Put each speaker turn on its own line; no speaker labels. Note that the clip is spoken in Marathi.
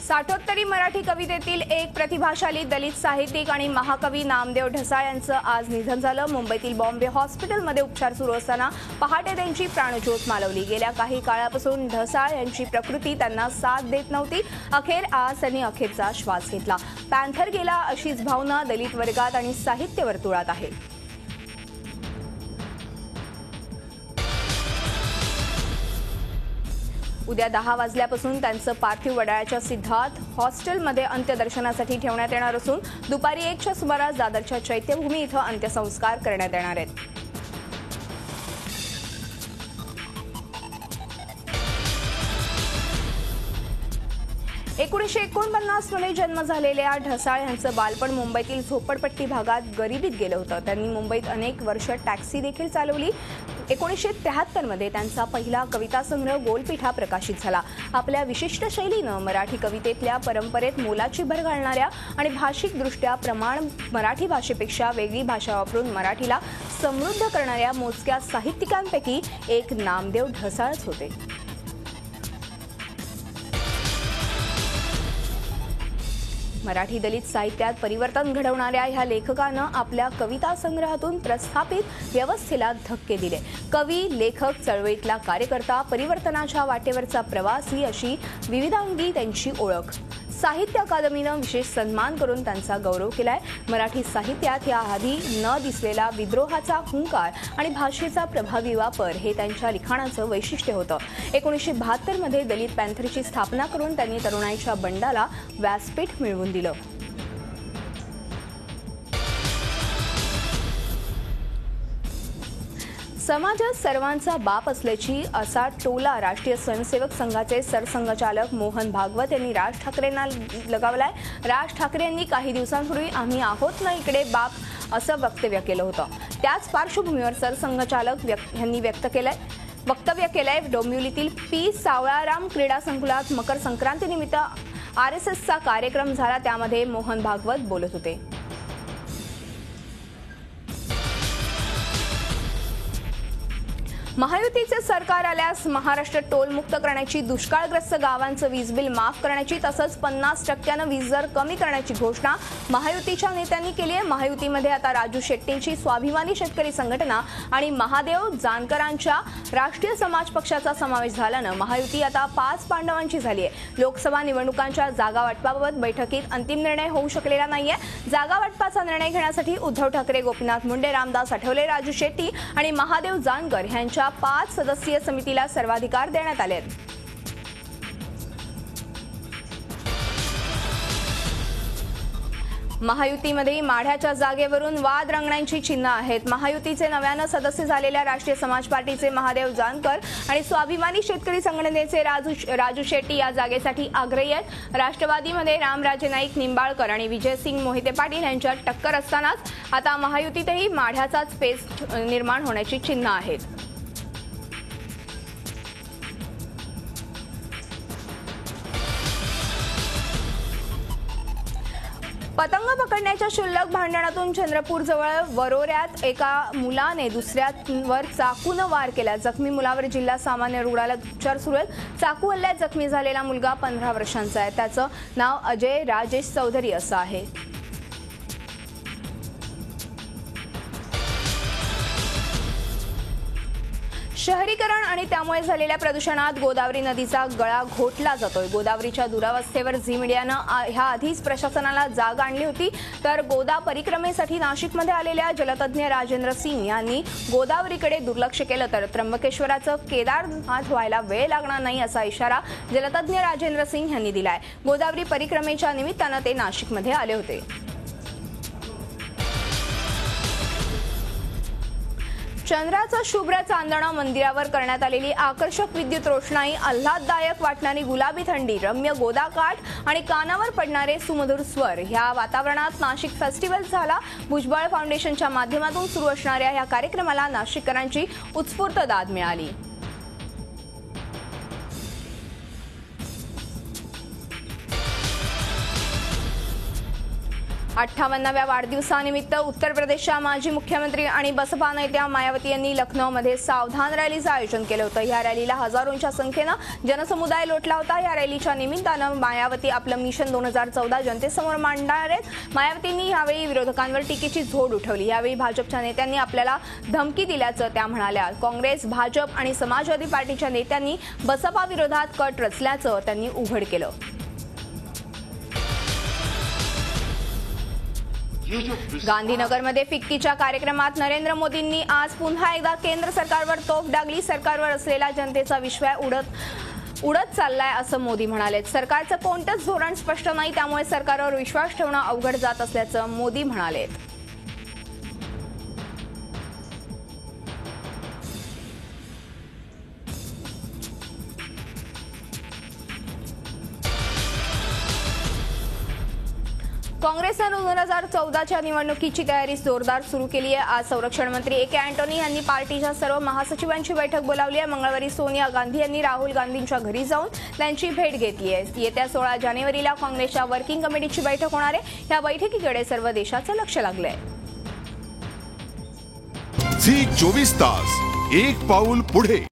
साठोत्तरी मराठी कवितेतील एक प्रतिभाशाली दलित साहित्यिक आणि महाकवी नामदेव ढसाळ यांचं आज निधन झालं। मुंबईतील बॉम्बे हॉस्पिटलमध्ये उपचार सुरू असताना पहाटे त्यांची प्राणज्योत मालवली। गेल्या काही काळापासून ढसाळ यांची प्रकृती त्यांना साथ देत नव्हती। अखेर आज त्यांनी अखेरचा श्वास घेतला। पॅन्थर गेला अशीच भावना दलित वर्गात आणि साहित्य वर्तुळात आहे। उद्या 10 वाजल्यापासून त्यांचं पार्थिव वडाळ्याच्या सिद्धार्थ हॉस्टेलमध्ये अंत्यदर्शनासाठी ठेवण्यात येणार असून दुपारी 1च्या सुमारास दादरच्या चैत्यभूमी इथं अंत्यसंस्कार करण्यात येणार आहेत। एकोणीसशे 49 मध्ये जन्म झालेल्या ढसाळ यांचं बालपण मुंबईतील झोपडपट्टी भागात गरिबीत गेलं होतं। त्यांनी मुंबईत अनेक वर्ष टॅक्सी देखील चालवली। 1973 मध्ये त्यांचा पहिला कविता संग्रह गोलपीठा प्रकाशित झाला। आपल्या विशिष्ट शैलीनं मराठी कवितेतल्या परंपरेत मोलाची भर घालणाऱ्या आणि भाषिकदृष्ट्या प्रमाण मराठी भाषेपेक्षा वेगळी भाषा वापरून मराठीला समृद्ध करणाऱ्या मोजक्या साहित्यिकांपैकी एक नामदेव ढसाळच होते। मराठी दलित साहित्यात परिवर्तन घडवणाऱ्या ह्या लेखकानं आपल्या कविता संग्रहातून प्रस्थापित व्यवस्थेला धक्के दिले। कवी, लेखक, चळवळीतला कार्यकर्ता, परिवर्तनाच्या वाटेवरचा प्रवासी अशी विविधांगी त्यांची ओळख। साहित्य अकादमीनं विशेष सन्मान करून त्यांचा गौरव केलाय। मराठी साहित्यात याआधी न दिसलेला विद्रोहाचा हुंकार आणि भाषेचा प्रभावी वापर हे त्यांच्या लिखाणाचं वैशिष्ट्य होतं। 1972 मध्ये दलित पॅन्थरची स्थापना करून त्यांनी तरुणाईच्या बंडाला व्यासपीठ मिळवून दिलं। समाजात सर्वांचा बाप असल्याची असा टोला राष्ट्रीय स्वयंसेवक संघाचे सरसंघचालक मोहन भागवत यांनी राज ठाकरेंना लगावलाय। राज ठाकरे यांनी काही दिवसांपूर्वी आम्ही आहोत ना इकडे बाप असं वक्तव्य केलं होतं। त्याच पार्श्वभूमीवर सरसंघचालक यांनी वक्तव्य केलंय। डोंबिवलीतील पी सावळाराम क्रीडा संकुलात मकर संक्रांतीनिमित्त RSSचा कार्यक्रम झाला, त्यामध्ये मोहन भागवत बोलत होते। महायुतीचे सरकार आल्यास महाराष्ट्र टोलमुक्त करण्याची, दुष्काळग्रस्त गावांचं वीज बिल माफ करण्याची तसंच 50% वीज दर कमी करण्याची घोषणा महायुतीच्या नेत्यांनी केली आहे। महायुतीमध्ये आता राजू शेट्टींची स्वाभिमानी शेतकरी संघटना आणि महादेव जानकरांच्या राष्ट्रीय समाज पक्षाचा समावेश झाल्यानं महायुती आता 5 पांडवांची झाली आहे। लोकसभा निवडणुकांच्या जागा वाटपाबाबत बैठकीत अंतिम निर्णय होऊ शकलेला नाहीये। जागा वाटपाचा निर्णय घेण्यासाठी उद्धव ठाकरे, गोपीनाथ मुंडे, रामदास आठवले, राजू शेट्टी आणि महादेव जानकर यांच्या 5 सदस्यीय समितीला सर्वाधिकार देण्यात आले आहेत। महायुतीमध्ये माढ्याच्या जागेवरून वाद रंगण्याची चिन्ह आहेत। महायुतीचे नव्यानं सदस्य झालेल्या राष्ट्रीय समाज पार्टीचे महादेव जानकर आणि स्वाभिमानी शेतकरी संघटनेचे राजू शेट्टी या जागेसाठी आग्रही आहेत। राष्ट्रवादीमध्ये रामराजे नाईक निंबाळकर आणि विजयसिंग मोहिते पाटील यांच्यात टक्कर असतानाच आता महायुतीतही माढ्याचाच पेच निर्माण होण्याची चिन्ह आहेत। पतंग पकडण्याच्या क्षुल्लक भांडणातून चंद्रपूरजवळ वरोऱ्यात एका मुलाने दुसऱ्यावर चाकूनं वार केला। जखमी मुलावर जिल्हा सामान्य रुग्णालयात उपचार सुरू आहेत। चाकू हल्ल्यात जखमी झालेला मुलगा 15 वर्षांचा आहे। त्याचं नाव अजय राजेश चौधरी असं आहे। शहरीकरण आणि त्यामुळे झालेल्या प्रदूषणात गोदावरी नदीचा गळा घोटला जातोय। गोदावरीच्या दुरावस्थेवर झी मीडियानं ह्या आधीच प्रशासनाला जाग आणली होती। तर गोदा परिक्रमेसाठी नाशिकमध्ये आलेल्या जलतज्ञ राजेंद्र सिंग यांनी गोदावरीकडे दुर्लक्ष केलं तर त्र्यंबकेश्वराचं केदारनाथ व्हायला वेळ लागणार नाही असा इशारा जलतज्ञ राजेंद्र सिंग यांनी दिलाय। गोदावरी परिक्रमेच्या निमित्तानं ते नाशिकमध्ये आले होते। चंद्राचं शुभ्र चांदणं, मंदिरावर करण्यात आलेली आकर्षक विद्युत रोषणाई, आल्हाददायक वाटणारी गुलाबी थंडी, रम्य गोदाकाठ आणि कानावर पडणारे सुमधुर स्वर ह्या वातावरणात नाशिक फेस्टिवल झाला। भुजबळ फाउंडेशनच्या माध्यमातून सुरू असणाऱ्या ह्या कार्यक्रमाला नाशिककरांची उत्स्फूर्त दाद मिळाली। 58व्या वाढदिवसानिमित्त उत्तर प्रदेशच्या माजी मुख्यमंत्री आणि बसपा नेत्या मायावती यांनी लखनौमध्ये सावधान रॅलीचं आयोजन केलं होतं। या रॅलीला हजारोंच्या संख्येनं जनसमुदाय लोटला होता। या रॅलीच्या निमित्तानं मायावती आपलं मिशन 2014 जनतेसमोर मांडणार आहेत। मायावतींनी यावेळी विरोधकांवर टीकेची झोड उठवली। यावेळी भाजपच्या नेत्यांनी आपल्याला धमकी दिल्याचं त्या म्हणाल्या। काँग्रेस, भाजप आणि समाजवादी पार्टीच्या नेत्यांनी बसपा विरोधात कट रचल्याचं त्यांनी उघड केलं। गांधीनगरमध्ये फिक्कीच्या कार्यक्रमात नरेंद्र मोदींनी आज पुन्हा एकदा केंद्र सरकारवर तोफ डागली। सरकारवर असलेला जनतेचा विश्वास उडत चाललाय असं मोदी म्हणाले। सरकारचं कोणतंच धोरण स्पष्ट नाही, त्यामुळे सरकारवर विश्वास ठेवणं अवघड जात असल्याचं मोदी म्हणाले। काँग्रेसने 2014च्या निवडणुकीची तयारी जोरदार सुरू केली आहे। आज संरक्षण मंत्री ए.के. अँटोनी यांनी पार्टीच्या सर्व महासचिवांची बैठक बोलावली आहे। मंगळवारी सोनिया गांधी यांनी राहुल गांधींच्या घरी जाऊन त्यांची भेट घेतली आहे। येत्या 16 जानेवारीला काँग्रेसच्या वर्किंग कमिटीची बैठक होणार आहे। या बैठकीकडे सर्व देशाचं लक्ष लागलंय।
झी 24 तास एक पाऊल पुढे।